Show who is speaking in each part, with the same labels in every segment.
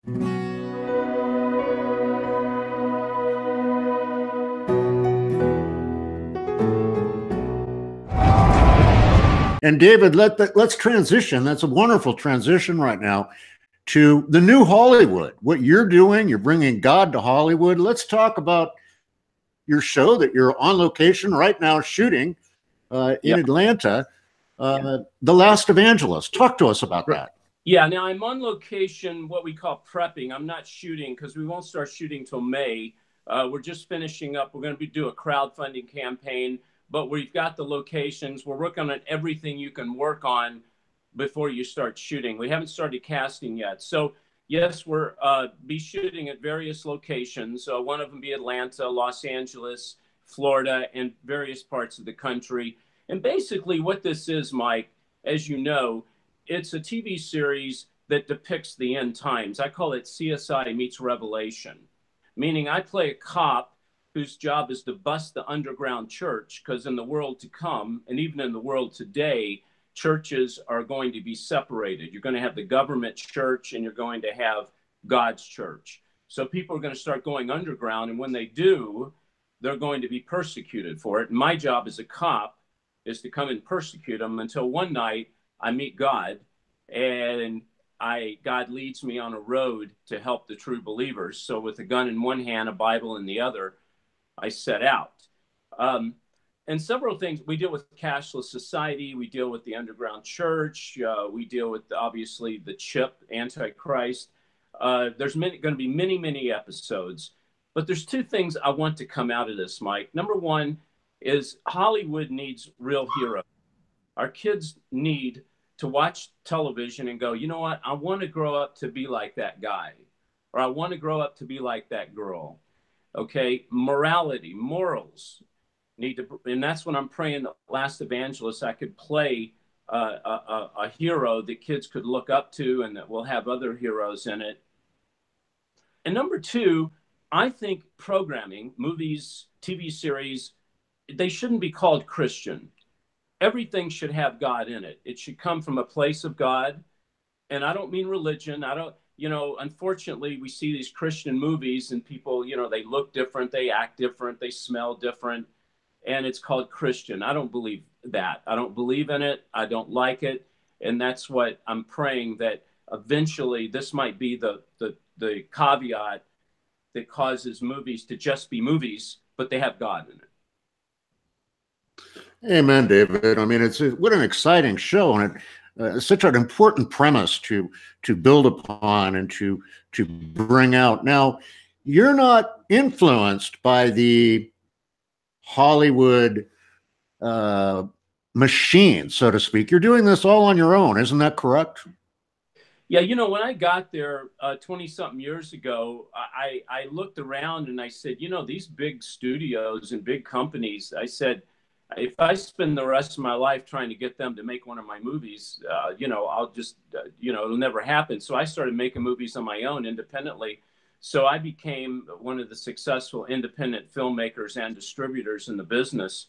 Speaker 1: And David, let's transition. That's a wonderful transition right now to the new Hollywood. What you're doing, you're bringing God to Hollywood. Let's talk about your show that you're on location right now shooting in Atlanta, The Last Evangelist. Talk to us about that.
Speaker 2: Yeah, now I'm on location, what we call prepping. I'm not shooting because we won't start shooting till May. We're just finishing up. We're going to do a crowdfunding campaign, but we've got the locations. We're working on everything you can work on before you start shooting. We haven't started casting yet. So yes, we're be shooting at various locations. One of them be Atlanta, Los Angeles, Florida, and various parts of the country. And basically what this is, Mike, as you know, it's a TV series that depicts the end times. I call it CSI meets Revelation, meaning I play a cop whose job is to bust the underground church, because in the world to come, and even in the world today, churches are going to be separated. You're going to have the government church and you're going to have God's church. So people are going to start going underground, and when they do, they're going to be persecuted for it. And my job as a cop is to come and persecute them until one night I meet God, and God leads me on a road to help the true believers. So with a gun in one hand, a Bible in the other, I set out. And several things. We deal with cashless society. We deal with the underground church. We deal with, obviously, the chip, Antichrist. There's going to be many, many episodes. But there's two things I want to come out of this, Mike. Number one is Hollywood needs real heroes. Our kids need to watch television and go, you know what? I want to grow up to be like that guy, or I want to grow up to be like that girl. Okay. Morality, morals need to, and that's when I'm praying The Last Evangelist, I could play a hero that kids could look up to, and that will have other heroes in it. And number two, I think programming, movies, TV series, they shouldn't be called Christian. Everything should have God in it. It should come from a place of God. And I don't mean religion. I don't, unfortunately, we see these Christian movies and people, they look different, they act different, they smell different, and it's called Christian. I don't believe that. I don't believe in it. I don't like it. And that's what I'm praying, that eventually this might be the caveat that causes movies to just be movies, but they have God in it.
Speaker 1: Amen, David. I mean, what an exciting show, and it's such an important premise to build upon and to bring out. Now, you're not influenced by the Hollywood machine, so to speak. You're doing this all on your own, isn't that correct?
Speaker 2: Yeah, when I got there 20-something years ago, I looked around and I said, these big studios and big companies, I said, if I spend the rest of my life trying to get them to make one of my movies, I'll just, it'll never happen. So I started making movies on my own independently. So I became one of the successful independent filmmakers and distributors in the business.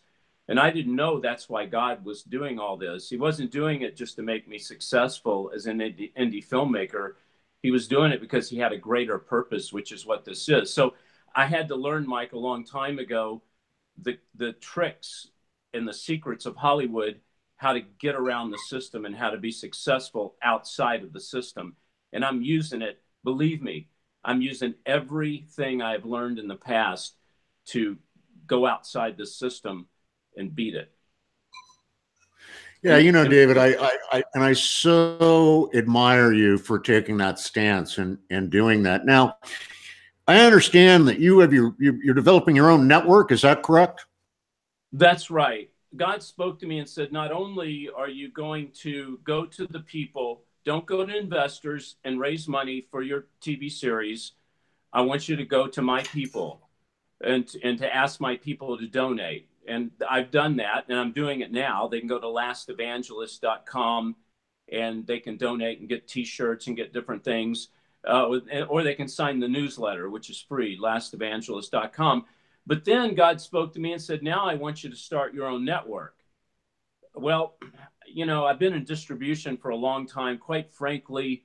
Speaker 2: And I didn't know that's why God was doing all this. He wasn't doing it just to make me successful as an indie filmmaker. He was doing it because he had a greater purpose, which is what this is. So I had to learn, Mike, a long time ago, the tricks and the secrets of Hollywood, how to get around the system and how to be successful outside of the system. And I'm using it, believe me, I'm using everything I've learned in the past to go outside the system and beat it.
Speaker 1: Yeah, David, I so admire you for taking that stance and doing that. Now, I understand that you're developing your own network. Is that correct?
Speaker 2: That's right. God spoke to me and said, not only are you going to go to the people, don't go to investors and raise money for your TV series. I want you to go to my people and to ask my people to donate. And I've done that, and I'm doing it now. They can go to lastevangelist.com and they can donate and get T-shirts and get different things. Or they can sign the newsletter, which is free, lastevangelist.com. But then God spoke to me and said, now I want you to start your own network. Well, I've been in distribution for a long time. Quite frankly,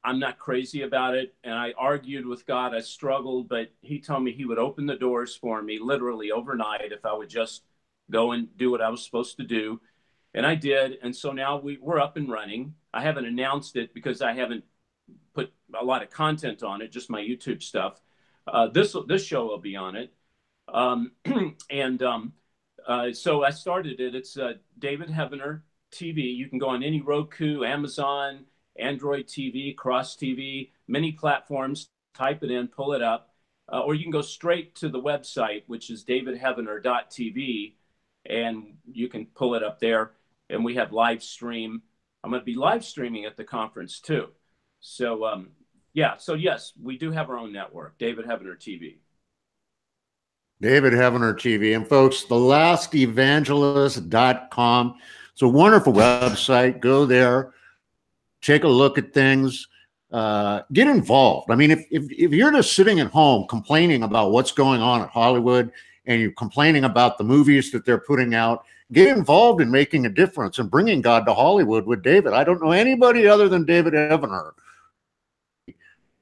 Speaker 2: I'm not crazy about it. And I argued with God. I struggled, but he told me he would open the doors for me literally overnight if I would just go and do what I was supposed to do. And I did. And so now we're up and running. I haven't announced it because I haven't put a lot of content on it, just my YouTube stuff. This show will be on it. So I started it. It's David Heavener TV. You can go on any Roku, Amazon, Android TV, Cross TV, many platforms, type it in, pull it up, or you can go straight to the website, which is davidheavener.tv, and you can pull it up there. And we have live stream. I'm going to be live streaming at the conference too. So, yeah. So yes, we do have our own network, David Heavener TV.
Speaker 1: David Heavener TV. And folks, thelastevangelist.com. It's a wonderful website. Go there, take a look at things, get involved. I mean, if you're just sitting at home complaining about what's going on at Hollywood and you're complaining about the movies that they're putting out, get involved in making a difference and bringing God to Hollywood with David. I don't know anybody other than David Heavener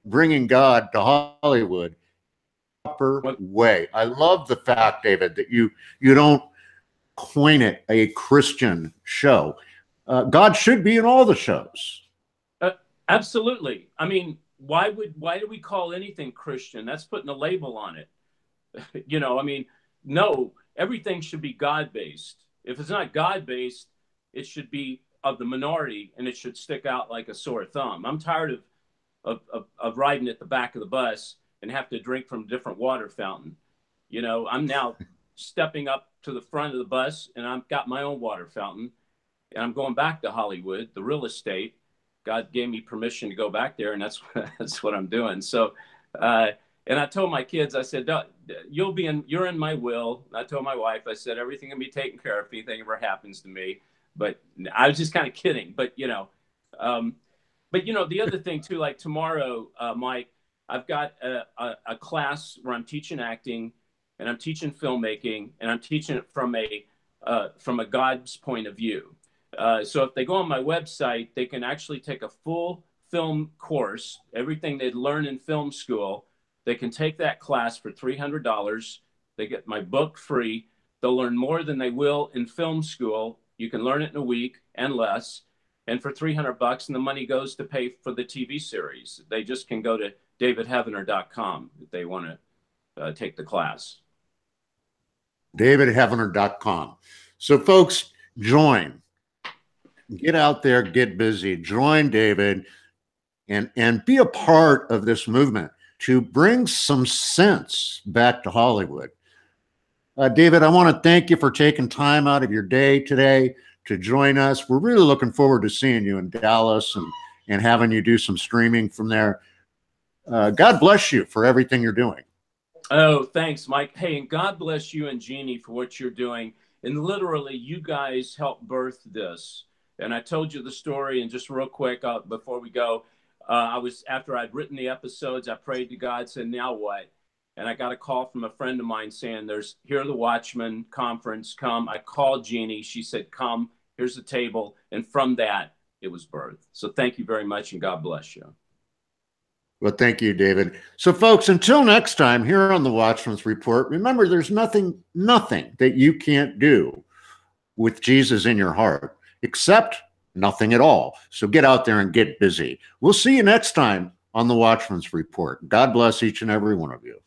Speaker 1: bringing God to Hollywood proper way. I love the fact, David, that you don't coin it a Christian show. God should be in all the shows.
Speaker 2: Absolutely. I mean, why do we call anything Christian? That's putting a label on it. You know, I mean, no, everything should be God-based. If it's not God-based, it should be of the minority and it should stick out like a sore thumb. I'm tired of riding at the back of the bus and have to drink from a different water fountain. You know, I'm now stepping up to the front of the bus and I've got my own water fountain and I'm going back to Hollywood, the real estate. God gave me permission to go back there, and that's what I'm doing. So, and I told my kids, I said, you're in my will. I told my wife, I said, everything can be taken care of if anything ever happens to me. But I was just kind of kidding. But the other thing too, like tomorrow, Mike, I've got a class where I'm teaching acting, and I'm teaching filmmaking, and I'm teaching it from a God's point of view. So if they go on my website, they can actually take a full film course, everything they'd learn in film school. They can take that class for $300. They get my book free. They'll learn more than they will in film school. You can learn it in a week and less. And for $300, and the money goes to pay for the TV series. They just can go to davidheavener.com if they want to take the class.
Speaker 1: davidheavener.com. So folks, join. Get out there, get busy, join David, and be a part of this movement to bring some sense back to Hollywood. David, I want to thank you for taking time out of your day today to join us. We're really looking forward to seeing you in Dallas and having you do some streaming from there. God bless you for everything you're doing.
Speaker 2: Oh, thanks, Mike. Hey, and God bless you and Jeannie for what you're doing. And literally, you guys helped birth this. And I told you the story, and just real quick before we go, after I'd written the episodes, I prayed to God, said, now what? And I got a call from a friend of mine saying, here are the Watchmen conference, come. I called Jeannie. She said, come, here's the table. And from that, it was birthed. So thank you very much, and God bless you.
Speaker 1: Well, thank you, David. So folks, until next time here on the Watchman's Report, remember there's nothing that you can't do with Jesus in your heart, except nothing at all. So get out there and get busy. We'll see you next time on the Watchman's Report. God bless each and every one of you.